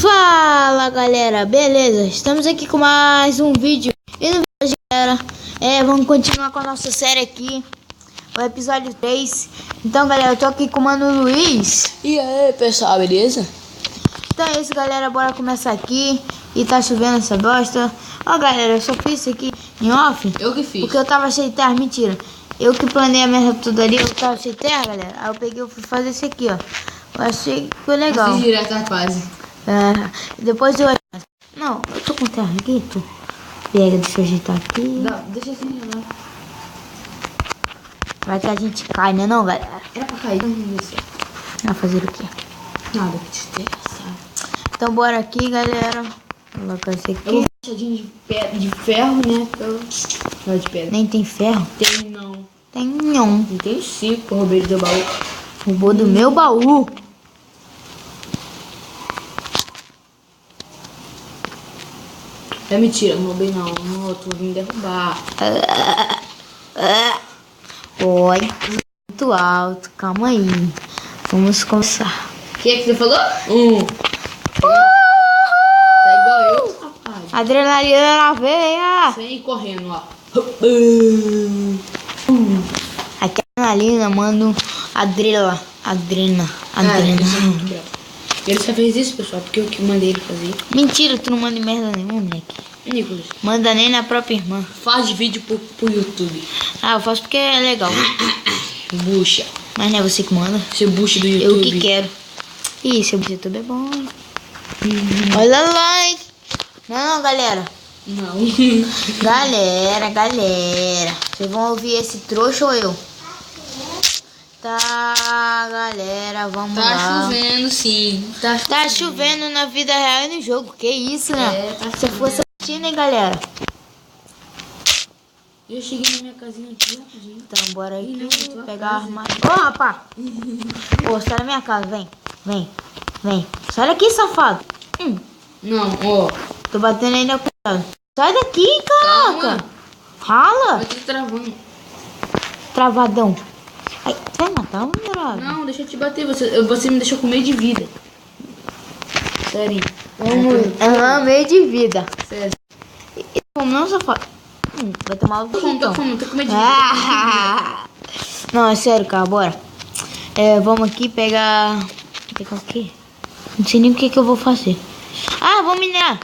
Fala galera, beleza? Estamos aqui com mais um vídeo. E no vídeo, galera, vamos continuar com a nossa série aqui, o episódio 3. Então galera, eu tô aqui com o Mano Luiz. E aí pessoal, beleza? Então é isso galera, bora começar aqui. E tá chovendo essa bosta. Ó galera, eu só fiz isso aqui em off. Eu que fiz. Porque eu tava sem terra, mentira. Eu que planei a merda toda ali, eu tava sem terra galera. Aí eu peguei e fui fazer isso aqui, ó. Eu achei que foi legal. Eu fiz direto na fase. Depois eu... Não, eu tô com terra aqui, tu. Pega, deixa eu ajeitar aqui. Não, deixa assim, né? Vai que a gente cai, né não, galera? Era pra cair. Vai fazer o quê? Nada que te interessa. Então bora aqui, galera. Vou colocar isso Eu aqui. vou fechadinho de ferro, né? Não, de pedra. Nem tem ferro? Tem não. Tem não. Não tem sim, pô, roubei do baú. Roubou do meu baú. É mentira, não roubei não. Não, eu tô vindo derrubar. Oi. Muito alto. Calma aí. Vamos começar. O que você falou? Tá igual eu, rapaz. Adrenalina na veia. Vem correndo, ó. Aqui a adrenalina, mano. Adrena. Ele só fez isso, pessoal, porque eu que mandei ele fazer. Mentira, tu não manda merda nenhuma, moleque. Nicolas, Manda nem na própria irmã. faz vídeo pro YouTube. Ah, eu faço porque é legal. Bucha. Mas não é você que manda. Seu bucha do Eu YouTube. que quero. Ih, seu YouTube é bom, hein? Olha like. Não, galera. Não. Galera. Vocês vão ouvir esse trouxa ou eu? Tá, galera, vamos lá. Tá chovendo, sim. Tá chovendo na vida real e no jogo. Que isso, né? Tá Se eu fosse assistindo, hein, galera? Eu cheguei na minha casinha aqui rapidinho. Então, bora Ih, não, aqui tua pegar a casa. armário. Ô, rapaz! Ô, sai da minha casa, vem. Sai daqui, safado. Não, ó. Tô batendo ainda com ela. Sai daqui, caraca. Calma. Rala. Vai ter travando. Travadão. Ai, vai matar o miserável. Não, deixa eu te bater. Você me deixou com medo de vida. Sério. Meio de vida. Sério. Como não, safado? Vai tomar o Tô então. com medo de vida. Não, é sério, cara, bora. Vamos aqui pegar... Pegar o quê? Não sei nem o que eu vou fazer. Ah, vou minerar.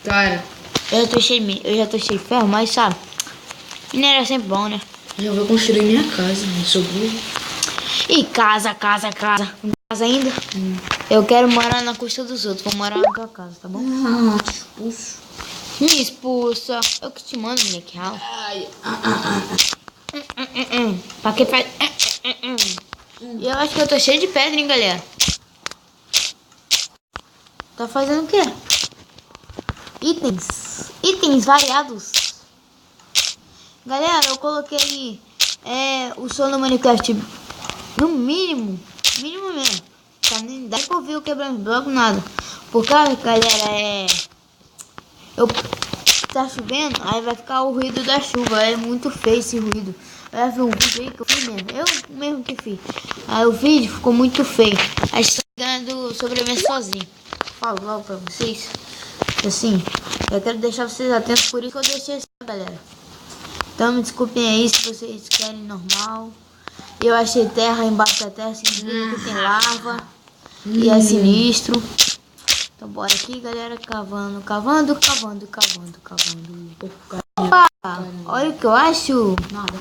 Cara, Eu já tô cheio de ferro, mas sabe, minerar é sempre bom, né? eu vou construir minha casa, né? Sou burro. E casa. Casa ainda? Eu quero morar na custa dos outros. Vou morar na tua casa, tá bom? Te expulso. Me expulsa. Eu que te mando, moleque. Rala. Ai. Pra que faz... E eu acho que eu tô cheio de pedra, hein, galera? Tá fazendo o quê? Itens variados. Galera, eu coloquei o som do Minecraft no mínimo mesmo. Tá, nem dá pra ouvir eu quebrando bloco, nada. Por causa, galera, tá chovendo, aí vai ficar o ruído da chuva. É muito feio esse ruído. Vai ver um vídeo aí que eu fiz mesmo. Eu mesmo que fiz. Aí o vídeo ficou muito feio. Aí estou ganhando sobrevivência sozinho. Falo logo pra vocês. Assim, eu quero deixar vocês atentos, por isso que eu deixei isso, galera. Então me desculpem aí se vocês querem normal. Eu achei terra embaixo da terra, significa que tem lava. E é sinistro. Então bora aqui, galera, cavando. Opa! Olha o que eu acho. Nada.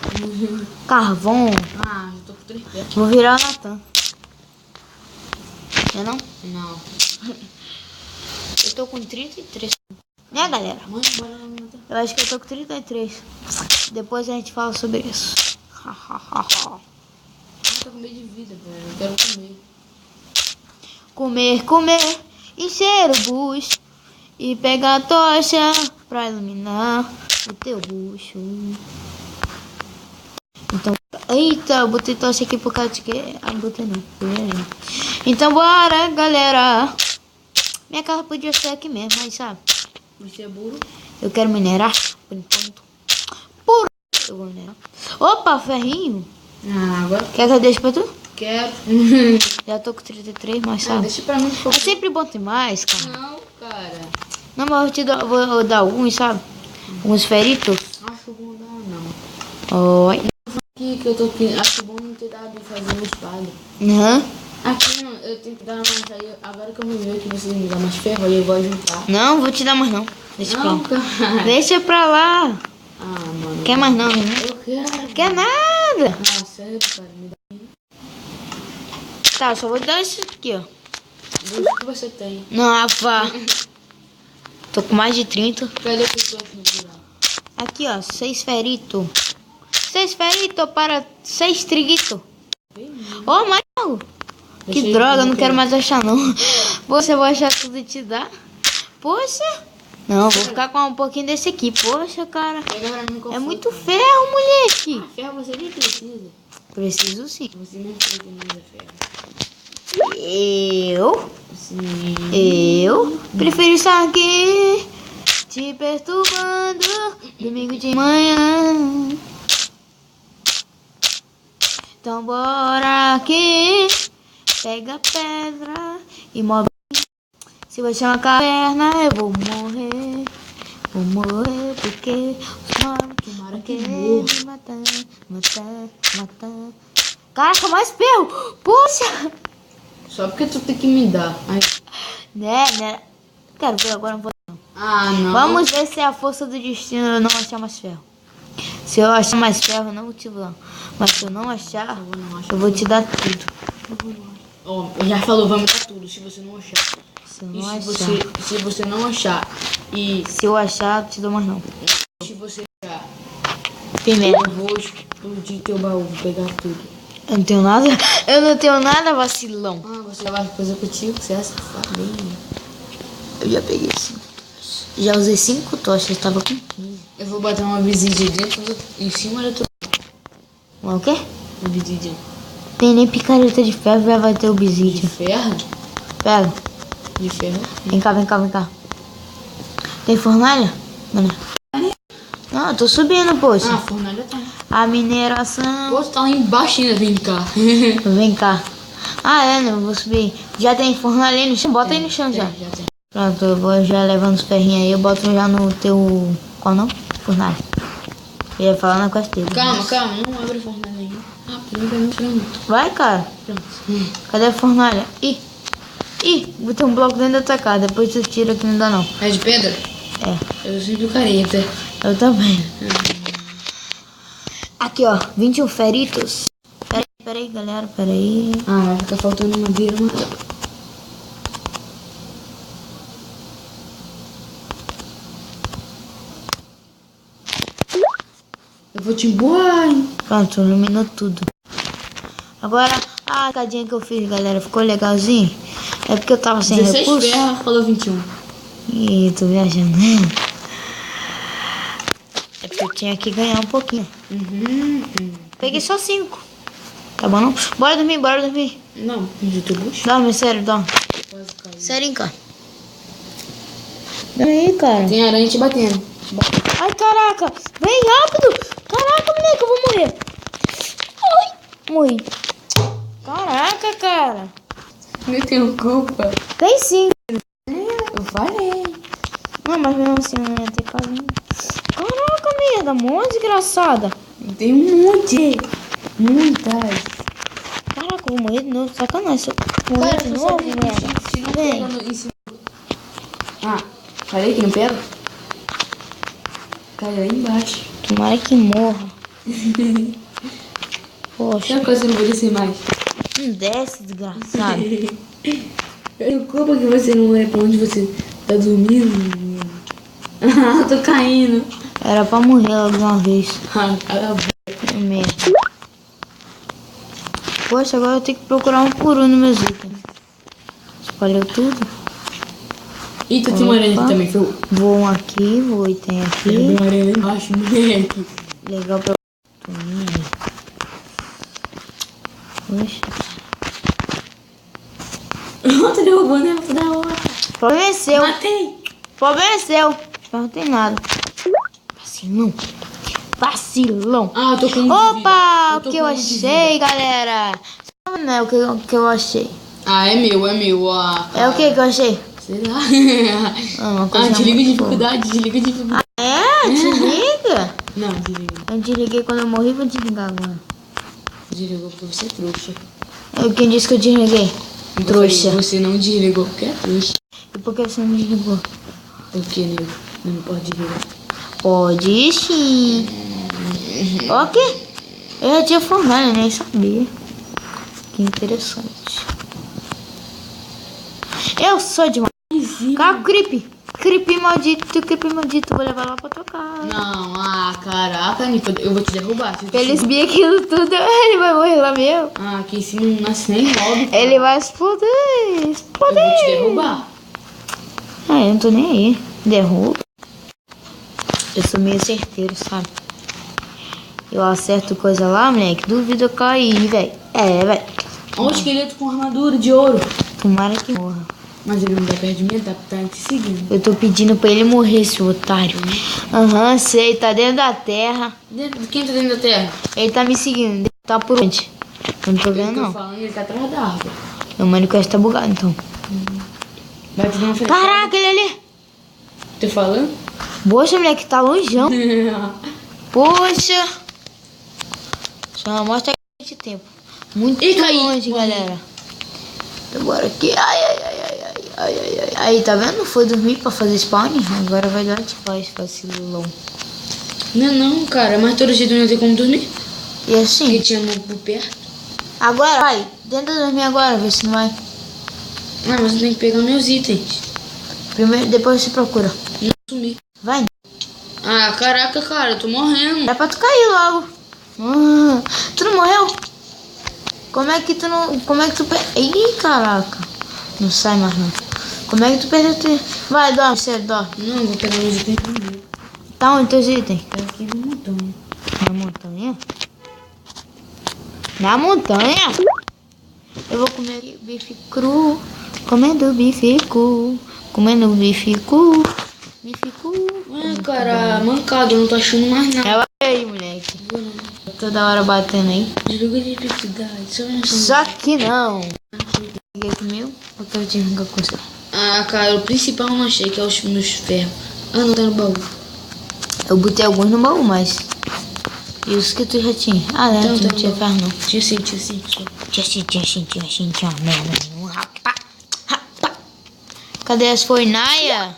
Carvão. Ah, eu tô com 3 pés. Vou virar o Natan. Não? Não. Eu tô com 33. Né, galera? Mano, bora lá, mano. Eu acho que eu tô com 33. Depois a gente fala sobre isso. Eu tô com medo de vida, velho. Eu quero comer. Comer, encher o bucho e pegar a tocha pra iluminar o teu bucho. Então, eita, eu botei tocha aqui por causa de que... Ah, não botei não. Então bora, galera. Minha casa podia ser aqui mesmo, mas sabe, Você é burro? eu quero minerar por enquanto. Eu vou minerar. Opa, ferrinho. Ah, agora. Quer que eu deixe pra tu? Quero. Já tô com 33, mas Ah, sabe. deixa pra mim, por É favor. sempre bom ter mais, cara. Não, cara. Não, mas vou dar alguns, sabe? Uns feritos. Acho bom não. Oi. Aqui que eu tô aqui. Acho bom não ter dado de fazer uma espada. Aham. Aqui, não, eu tenho que dar mais aí. Agora que eu vou ver que você me dá mais ferro, aí eu vou juntar. Não, vou te dar mais não. Deixa pra Não, lá. cara. Deixa pra lá. Ah, mano. Quer mais não, né? Eu quero. Quer nada. Ah, sério, cara. Me dá Tá, só vou te dar esse aqui, ó. dos que você tem. Não, vá. Tô com mais de 30. Cadê que eu tô no buraco? Aqui, ó. 6 feritos. 6 feritos para 6 triguitos. Ô, Mario. Que Deixa eu droga, ver eu não como quero é. mais achar, não. Você vai achar tudo e te dar? Poxa. Não, vou ficar com um pouquinho desse aqui. Poxa, cara. Pega pra mim qual É foi, muito cara. ferro, moleque. Ferro você nem precisa. Preciso sim. Você nem precisa ferro. Eu Sim. prefiro estar aqui te perturbando domingo de manhã. Então bora aqui, pega a pedra e move. Se você é uma caverna, eu vou morrer. Vou morrer porque os maus Tomara vão que querer morra. me matar. Caraca, mais ferro! Poxa! Só porque tu tem que me dar. Ai. Né? Quero ver agora, não vou. Ah, não. Vamos ver se é a força do destino eu não achar mais ferro. Se eu achar mais ferro, eu não vou te dar. Mas se eu não achar, eu vou te dar tudo. Ó, já falou, vai me dar tudo se você não achar. Se eu E não se achar. se você não achar e Se eu achar, eu te dou mais não. se você achar, Primeiro. eu vou explodir teu baú, vou pegar tudo. Eu não tenho nada. Eu não tenho nada, vacilão. Ah, você vai fazer contigo, você é safado. Eu já peguei 5 tochas. Já usei 5 tochas, tava com 15. Eu vou botar uma visídia dentro em cima da tua O quê? visídia. Tem nem picareta de ferro, já vai ter o De bisídio. ferro? Pega. De ferro? Vem cá, vem cá, vem cá. Tem fornalha? Não. Não, eu tô subindo, poxa. Ah, a fornalha tá. A mineração. Pô, tá lá embaixo ainda, vem cá. Vem cá. Ah, é, né? Eu vou subir. Já tem fornalha aí no chão? Bota aí no chão já. Já tem. Pronto, eu vou já levando os ferrinhos aí. Eu boto já no teu... Qual não? Fornalha. Eu ia falar na costa dele. Calma, calma, não abre a fornalha ainda. Ah, pronto. Vai, cara. Pronto. Cadê a fornalha? Ih, botei um bloco dentro da tua casa. Depois tu tira que não dá não. É de pedra? É, Eu sempre careta. eu também. Aqui, ó. 21 feritos. Peraí, galera. Peraí. Ah, vai ficar faltando madeira, mano. Eu vou te embora, hein? Pronto, iluminou tudo. Agora, a cadinha que eu fiz, galera, ficou legalzinho? É porque eu tava sem 16 recurso. ferro, falou 21. Ih, tô viajando, né? É porque eu tinha que ganhar um pouquinho. Peguei só 5. Tá bom, não? Bora dormir. Não, de teu bucho. Dorme, sério, dorme. Quase caiu. Sério, cara. Dorme aí, cara. Tem aranha te batendo. Ai, caraca. Vem rápido. Caraca, moleque, eu vou morrer. Ai, morri. Caraca, cara. Eu tenho culpa. Tem sim. Eu falei. Não, mas mesmo assim eu não ia ter casa. Caraca, merda. Mó desgraçada. Tem um monte. Muitas. Caraca, eu vou morrer de novo. Sacanagem. Se eu morrer de novo, merda. Se não Vem. pega no, em cima. Ah, falei que não pega? Cai aí embaixo. Tomara que morra. Poxa. Sabe que você não vai descer mais? Não desce, desgraçado. Eu tenho culpa que você não é pra onde você tá dormindo. Ah, tô caindo. Era pra morrer logo de uma vez. Ah, cala a boca. Que merda. Poxa, agora eu tenho que procurar um por um nos meus itens. Espalhou tudo. Eita, tem uma aranha aqui Opa. também, ferrou. Vou um aqui, vou item Tem aqui. uma aranha lá embaixo, moleque. Legal pra... Poxa. Tá derrubando ela toda hora. Problema é seu. Matei. Problema é seu. Não tem nada. Vacilão. Vacilão. Ah, eu tô com um de vida. Opa! Eu O tô que com eu um de achei, galera? Não é o que eu achei. Ah, é meu. Ah, É o que eu achei? sei lá. Uma coisa Desliga muito dificuldade, desliga dificuldade. É? Desliga? Não, desliga. Eu desliguei quando eu morri, vou desligar agora. Desligou porque você é trouxa. Quem disse que eu desliguei? Eu Trouxa. falei, você não desligou porque é trouxa. E por que você não desligou? Por que, nego? Não pode desligar. Pode sim. Ok. Eu já tinha formado, eu nem sabia. Que interessante. Eu sou demais. Cara, creepy maldito, vou levar lá pra tua casa. Não, caraca, Nico, eu vou te derrubar. Se ele subir aquilo tudo, ele vai morrer lá mesmo. Aqui em cima não nasce nem mob. Ele vai explodir. Eu vou te derrubar. Eu não tô nem aí. Derruba. Eu sou meio certeiro, sabe? Eu acerto coisa lá, moleque. Duvido eu cair, velho. Velho. Olha o esqueleto com armadura de ouro. Tomara que morra. Mas ele não dá perto de mim, tá te seguindo. Eu tô pedindo pra ele morrer, esse otário. Sei, tá dentro da terra. Quem tá dentro da terra? Ele tá me seguindo. Tá por onde? Eu não tô vendo, Eu tô não. falando, ele tá atrás da árvore. Meu Minecraft tá bugado, então. Vai te dar uma flechada. Caraca, ele ali. Tô falando? Poxa, moleque, tá longeão. Poxa. Só mostra de tempo. Muito Ih, caí. longe, galera. Agora aqui. Ai. Aí, tá vendo? Foi dormir pra fazer spawn. Agora vai dar ativar esse vacilão. Não, cara. Mas todo jeito não tem como dormir. E assim. Porque tinha um por perto. Agora, vai. Tenta dormir agora, vê se não vai. Ah, mas eu tenho que pegar meus itens. Primeiro, depois você procura. Não sumir. Vai. Ah, caraca, cara. Eu tô morrendo. Dá pra tu cair logo. Tu não morreu? Como é que tu não... Como é que tu... Ih, caraca. Não sai mais não. Como é que tu perdeu tempo? Vai, dorme, você dorme. Não, eu vou pegar meus itens primeiro. Tá onde teus itens? Tá aqui no montanha. Na montanha? Na montanha? Eu vou comer bife cru. Comendo bife cru. Comendo bife cru. Bife cru. Cara, mancado, eu não tô achando mais nada. Ela aí, moleque. Toda hora batendo aí. Desliga de dificuldade. Só que não. Peguei comigo, porque eu tinha que coisa. Ah, cara, o principal eu não achei, que é os meus ferros. Ah, não, tá no baú. Eu botei alguns no baú, mas... E os que tu já tinha? Ah, né? Então, Tu não tinha ferro, não. Tinha sim. Só. Tinha merda nenhuma. Rapá. Cadê as fornalhas?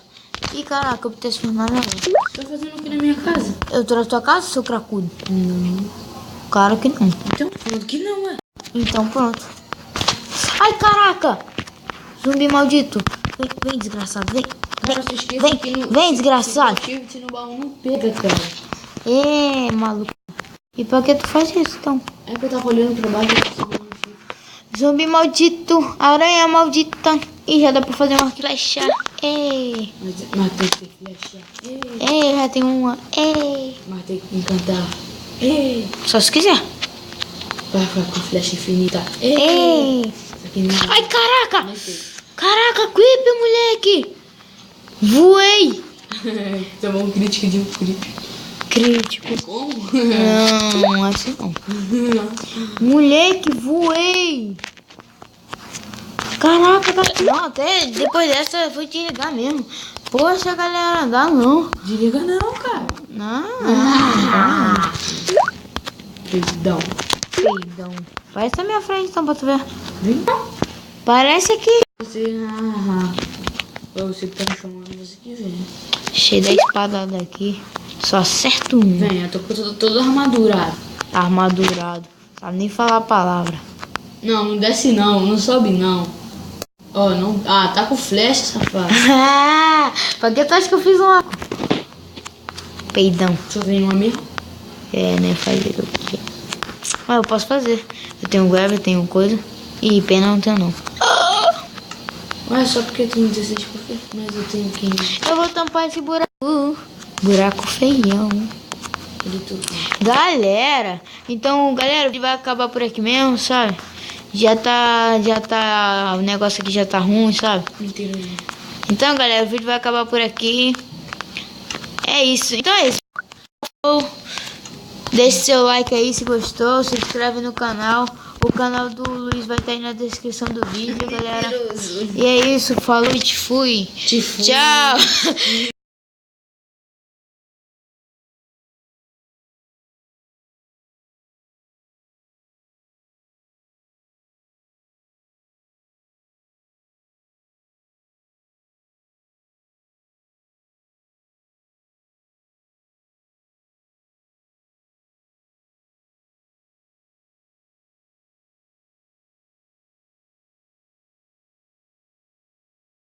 Ih, caraca, eu botei as fornalhas. Você tá fazendo aqui na minha casa? Eu tô na tua casa, seu cracudo? Não. Claro que não. Então, falando que não, é. Então pronto. Ai, caraca! Zumbi maldito. Vem desgraçado, vem. Cara, você esquece que no... Vem, desgraçado. Se no baú não pega, cara. Maluco. E pra que tu faz isso, então? É que eu tava olhando pra baixo. Zumbi maldito. Aranha maldita. Ih, já dá pra fazer uma flecha. Mas tem que flechar. Já tem uma. Mas tem que encantar. Só se quiser. Vai ficar com flecha infinita. Isso aqui não. Ai, caraca. Caraca, creep, moleque. Voei. Tomou um crítico de um creep. Crítico. Como? Não, assim não. Moleque, voei. Caraca, não, até depois dessa eu fui te ligar mesmo. Poxa, galera, dá não. Desliga não, cara. Não. Perdão. Vai essa minha frente então pra tu ver. Vem. Parece aqui. Você que tá me chamando, você que vem. Cheio da espada daqui. Só acerto um. Vem, eu tô todo armadurado. Armadurado. Sabe nem falar a palavra. Não desce não sobe não. Ó, não. Ah, tá com flecha, safado. Pra que tu acha que eu fiz um arco? Peidão. Só tem uma mesmo? Né? Fazer o quê? Mas eu posso fazer. Eu tenho grave, eu tenho coisa. E pena não tenho não. Ué, só porque eu tenho 16 porque mas eu tenho 15. Eu vou tampar esse buraco. Buraco feião. Galera, então, galera, ele vai acabar por aqui mesmo, sabe? Já tá, o negócio aqui já tá ruim, sabe? Mentira. Então, galera, o vídeo vai acabar por aqui. É isso, então é isso. Deixe seu like aí se gostou, se inscreve no canal. O canal do Luiz vai estar aí na descrição do vídeo, galera. E é isso, falou e te fui. Tchau.